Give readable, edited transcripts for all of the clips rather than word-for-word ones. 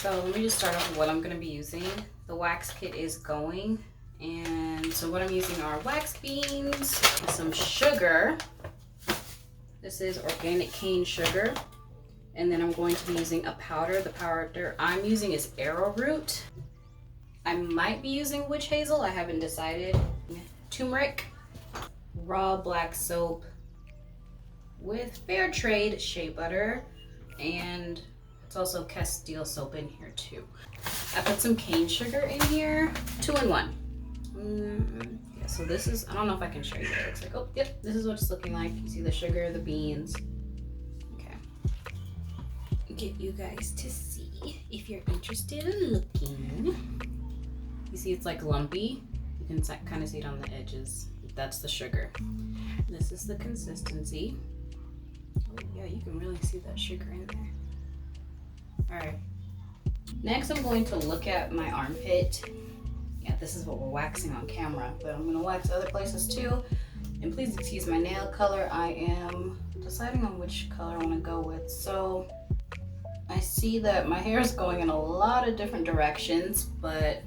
So let me just start off with what I'm going to be using. The wax kit is going, and so what I'm using are wax beans, some sugar. This is organic cane sugar. And then I'm going to be using a powder. The powder I'm using is arrowroot. I might be using witch hazel, I haven't decided. Turmeric, raw black soap with fair trade shea butter, and it's also Castile soap in here too. I put some cane sugar in here, 2-in-1. Yeah, so this is, I don't know if I can show you what it looks like. Oh, yep, this is what it's looking like. You see the sugar, the beans. Okay. Get you guys to see if you're interested in looking. You see it's like lumpy. You can kind of see it on the edges. That's the sugar. This is the consistency. Oh yeah, you can really see that sugar in there. All right. Next, I'm going to look at my armpit. Yeah, this is what we're waxing on camera, but I'm gonna wax other places too. And please excuse my nail color. I am deciding on which color I wanna go with. So I see that my hair is going in a lot of different directions, but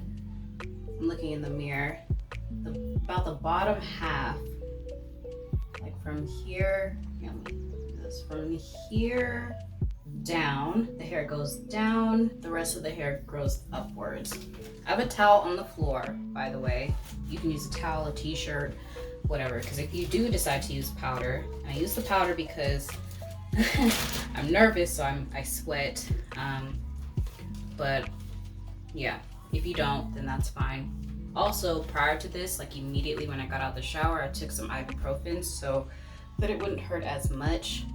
I'm looking in the mirror. About the bottom half, like from here, let me do this, from here down, the hair goes down, the rest of the hair grows upwards. I have a towel on the floor, by the way. You can use a towel, a t-shirt, whatever, because if you do decide to use powder, and I use the powder because I'm nervous, so I sweat, but yeah, if you don't, then that's fine. Also, prior to this, like immediately when I got out of the shower, I took some ibuprofen so that it wouldn't hurt as much.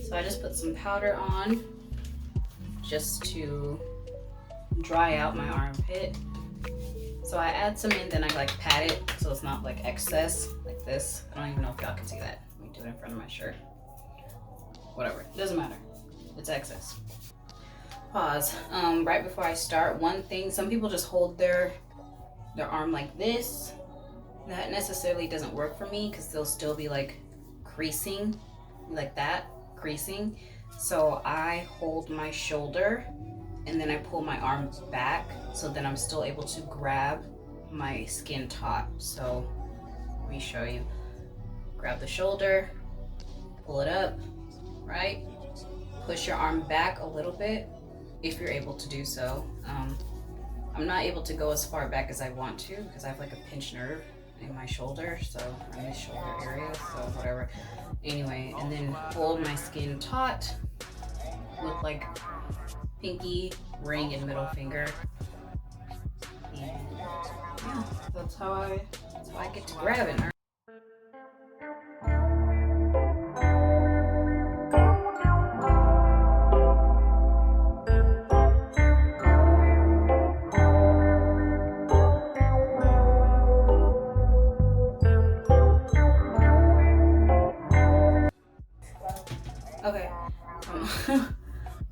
So I just put some powder on just to dry out my armpit. So I add some in, then I like pat it so it's not like excess, like this. I don't even know if y'all can see that. Let me do it in front of my shirt. Whatever, it doesn't matter. It's excess. Pause. Right before I start, one thing, some people just hold their arm like this. That necessarily doesn't work for me because they'll still be like creasing, like that, creasing. So I hold my shoulder and then I pull my arms back so then I'm still able to grab my skin taut. So let me show you. Grab the shoulder, pull it up, right? Push your arm back a little bit if you're able to do so. I'm not able to go as far back as I want to because I have like a pinched nerve in my shoulder, so in this shoulder area, so whatever. Anyway, and then hold my skin taut with like pinky, ring, and middle finger. And yeah, that's how I get to grab it. Okay.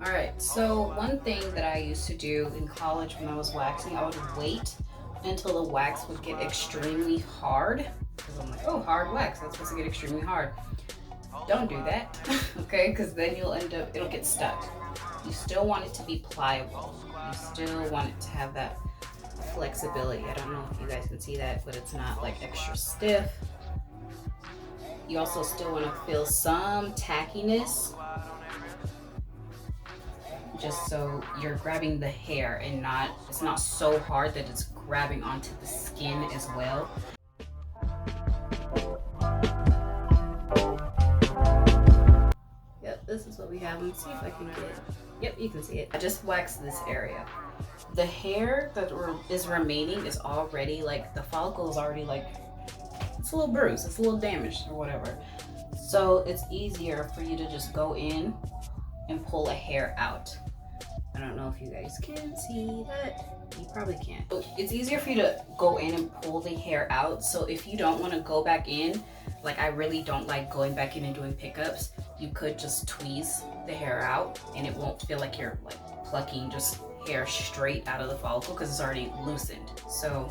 All right. So one thing that I used to do in college when I was waxing, I would wait until the wax would get extremely hard. Because I'm like, oh, hard wax. That's supposed to get extremely hard. Don't do that, okay? Because then you'll end up, it'll get stuck. You still want it to be pliable. You still want it to have that flexibility. I don't know if you guys can see that, but it's not like extra stiff. You also still want to feel some tackiness, just so you're grabbing the hair and it's not so hard that it's grabbing onto the skin as well. Yep, this is what we have. Let's see if I can get it. Yep, you can see it. I just waxed this area. The hair that is remaining is already like, the follicle is already like, it's a little bruised, it's a little damaged or whatever. So it's easier for you to just go in and pull a hair out. I don't know if you guys can see that. You probably can't. It's easier for you to go in and pull the hair out. So if you don't want to go back in, like I really don't like going back in and doing pickups, you could just tweeze the hair out and it won't feel like you're like plucking just hair straight out of the follicle because it's already loosened. So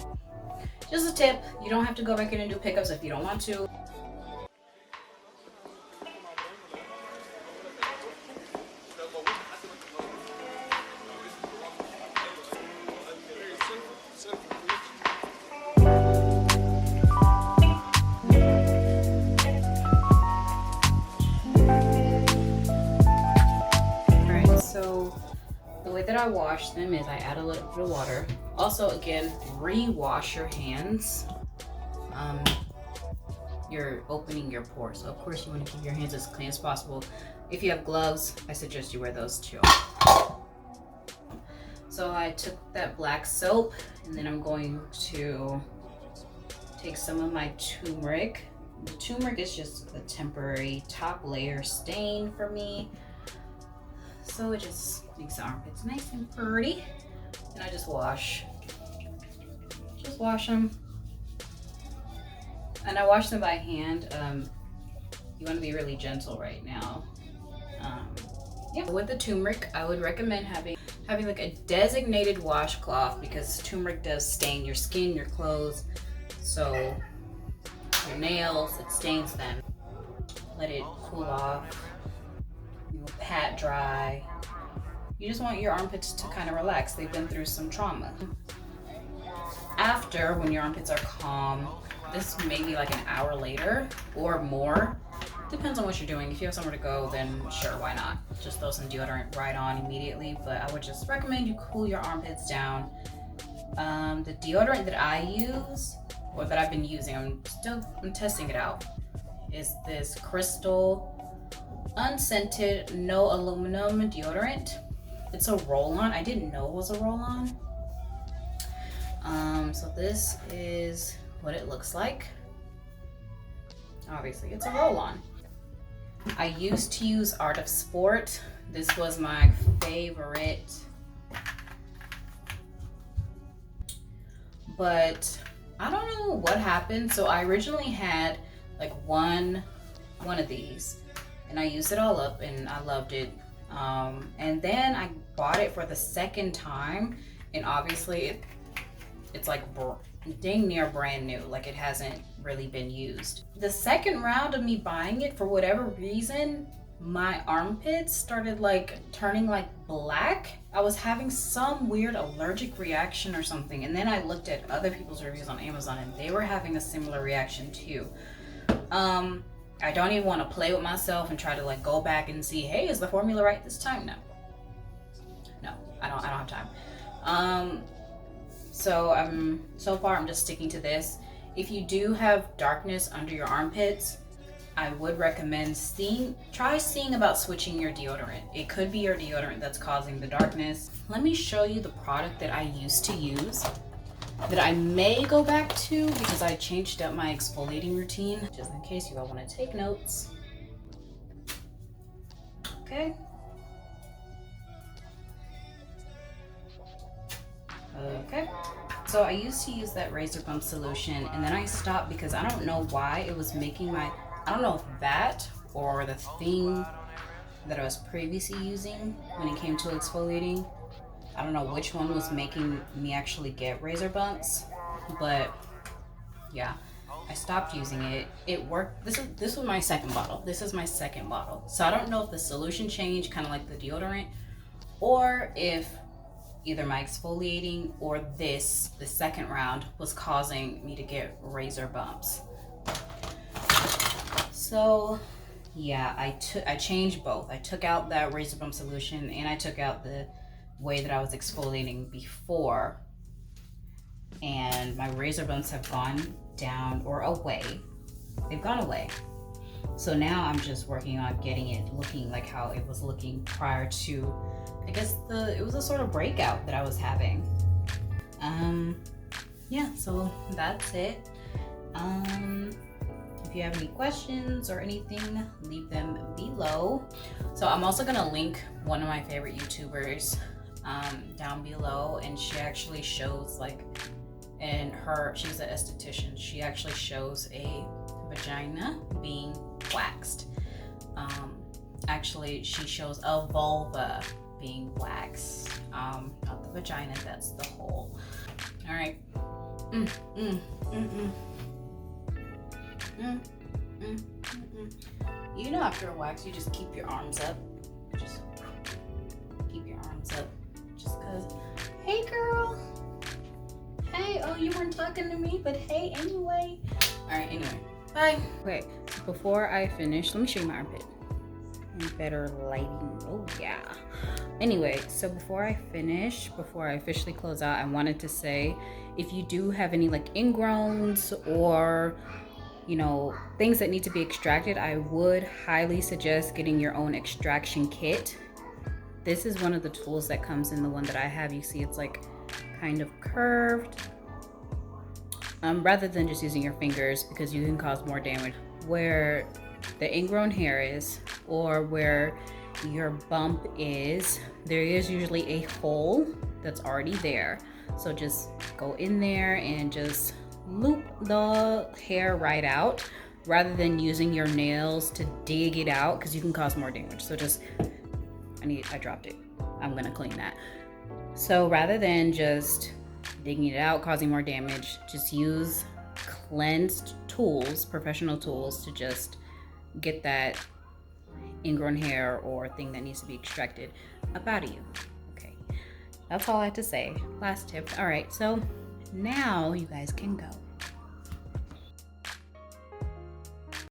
just a tip, you don't have to go back in and do pickups if you don't want to. way that I wash them is I add a little bit of water. Also, again, re-wash your hands. You're opening your pores, so of course you want to keep your hands as clean as possible. If you have gloves, I suggest you wear those too. So I took that black soap, and then I'm going to take some of my turmeric. The turmeric is just a temporary top layer stain for me, so it just makes the armpits nice and pretty. And I just wash them. And I wash them by hand. You want to be really gentle right now. Yeah. With the turmeric, I would recommend having like a designated washcloth, because turmeric does stain your skin, your clothes, so your nails, it stains them. Let it cool off. You know, pat dry. You just want your armpits to kind of relax. They've been through some trauma. After, when your armpits are calm, this may be like an hour later or more. Depends on what you're doing. If you have somewhere to go, then sure, why not? Just throw some deodorant right on immediately. But I would just recommend you cool your armpits down. The deodorant that I use, or that I've been using, I'm testing it out, is this Crystal unscented, no aluminum deodorant. It's a roll-on. I didn't know it was a roll-on. So this is what it looks like. Obviously, it's a roll-on. I used to use Art of Sport. This was my favorite. But I don't know what happened. So I originally had like one of these, and I used it all up and I loved it. And then I bought it for the second time, and obviously it's like dang near brand new, like it hasn't really been used. The second round of me buying it, for whatever reason, my armpits started like turning like black. I was having some weird allergic reaction or something, and then I looked at other people's reviews on Amazon and they were having a similar reaction too. I don't even want to play with myself and try to like go back and see, hey, is the formula right this time? No, I don't have time. So far I'm just sticking to this. If you do have darkness under your armpits, I would recommend try seeing about switching your deodorant. It could be your deodorant that's causing the darkness. Let me show you the product that I used to use, that I may go back to because I changed up my exfoliating routine, just in case you all want to take notes. Okay. Okay. So I used to use that razor bump solution, and then I stopped because I don't know why it was making I don't know if that or the thing that I was previously using when it came to exfoliating, I don't know which one was making me actually get razor bumps, but yeah, I stopped using it. It worked. This was my second bottle. This is my second bottle. So I don't know if the solution changed, kind of like the deodorant, or if either my exfoliating or the second round was causing me to get razor bumps. So yeah, I changed both. I took out that razor bump solution and I took out the way that I was exfoliating before, and my razor bumps have gone down or away. They've gone away. So now I'm just working on getting it looking like how it was looking prior to, I guess it was a sort of breakout that I was having. Yeah, so that's it. If you have any questions or anything, leave them below. So I'm also gonna link one of my favorite YouTubers down below, and she actually shows she's an esthetician. She actually shows a vagina being waxed. Actually, she shows a vulva being waxed, not the vagina, that's the hole. All right. You know, after a wax, you just keep your arms up. Just keep your arms up. Just cause, hey girl. Hey, oh, you weren't talking to me, but hey, anyway. All right, anyway, bye. Okay, before I finish, let me show you my armpit. and better lighting. Oh yeah. Anyway, so before I officially close out, I wanted to say, if you do have any like ingrowns or things that need to be extracted, I would highly suggest getting your own extraction kit. This is one of the tools that comes in the one that I have. You see it's like kind of curved, rather than just using your fingers, because you can cause more damage. Where the ingrown hair is, or where your bump is, there is usually a hole that's already there. So just go in there and just loop the hair right out, rather than using your nails to dig it out, because you can cause more damage. So just, I dropped it. I'm gonna clean that. So rather than just digging it out, causing more damage, just use cleansed tools, professional tools, to just get that ingrown hair or thing that needs to be extracted up out of you. Okay, that's all I have to say. Last tip. All right, so now you guys can go.